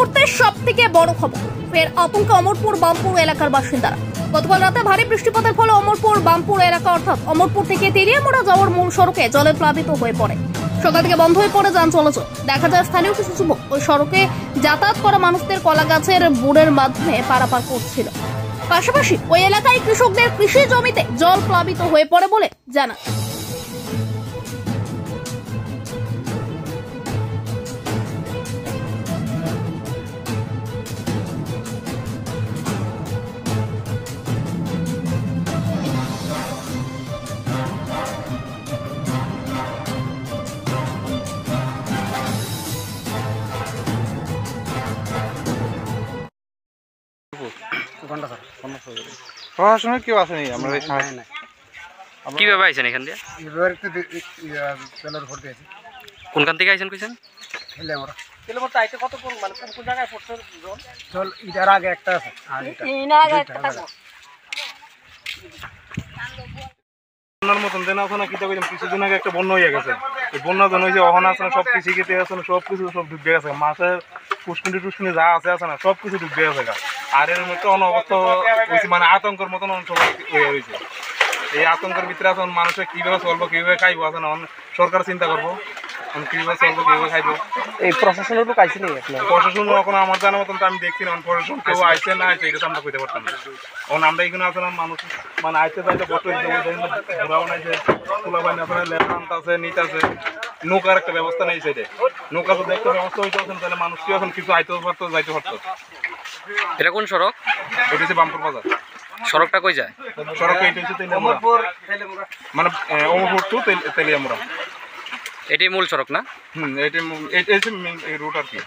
মুহূর্তের সবথেকে বড় খবর, ফের আতঙ্কে অমরপুর বামপুর এলাকার বাসিন্দারা। গতকাল রাতে ভারী বৃষ্টিপাতের ফলে অমরপুর বামপুর এলাকা অর্থাৎ অমরপুর থেকে তেলিয়ামুড়া যাওয়ার মূল সড়কে জলে প্লাবিত হয়ে পড়ে। সকাল থেকে বন্ধ হয়ে পড়ে যান চলাচল। দেখা যায় স্থানীয় কিছু যুবক ওই সড়কে যাতায়াত করা মানুষদের কলা গাছের বুড়ের মাধ্যমে পারাপার করছিল। পাশাপাশি ওই এলাকায় কৃষকদের কৃষি জমিতে জল প্লাবিত হয়ে পড়ে বলে জানা। প্রশাসনের কেউ আসেনি, আমরা কিভাবে আইছেন এখান দিয়ে? কোনখান থেকে আইছেন কইছেন? আগে একটা আছে বন্যার মতন দেন আছে না, কিতা কইলাম কিছুদিন আগে একটা বন্যা হয়ে গেছে। এই বন্যা জন হয়েছে, অহনা আছে না, সব কৃষি খেতে আছে না, সব কিছু সব ডুবে গেছে। মাছের পুষ্কুনি টুসকুনি যা আছে আছে না, সব কিছু ডুবে গেছে। আর এর মধ্যে অনবস্থ হয়েছে, মানে আতঙ্কের মতন অঞ্চল হয়ে রয়েছে। এই আতঙ্কের ভিতরে এখন মানুষের কীভাবে চলবো, কীভাবে খাইবো আছে না, সরকার চিন্তা করবো কীভাবে চলবো, কীভাবে খাইবো। এই প্রশাসনের লোক আইছে নাকি? প্রশাসন এখন আমার জানার মতন তো আমি দেখছি না, প্রশাসন কেউ আইসে না আইসে এটা তো আমরা কইতে পারতাম না। এখন আমরা এখানে আছে না, মানুষ মানে আইতে চাইতে বছর ঘোরাও নাই, যে তোলা পানি আপনার লেফট আছে, নিচ আছে, নৌকার একটা ব্যবস্থা নেই সাইডে। নৌকা যদি একটা ব্যবস্থা হইতে আছেন তাহলে মানুষ কি এখন কিছু আইতেও পারতো, যাইতে পারতো। এটা কোন সড়ক? এটা হচ্ছে বামপুর বাজার। সড়কটা কই যায়? সড়ক এটা হচ্ছে তেলিয়ামুড়া, মানে অমরপুর টু তেলিয়ামুড়া। এটাই মূল সড়ক না? এটা হচ্ছে রুট আর কি।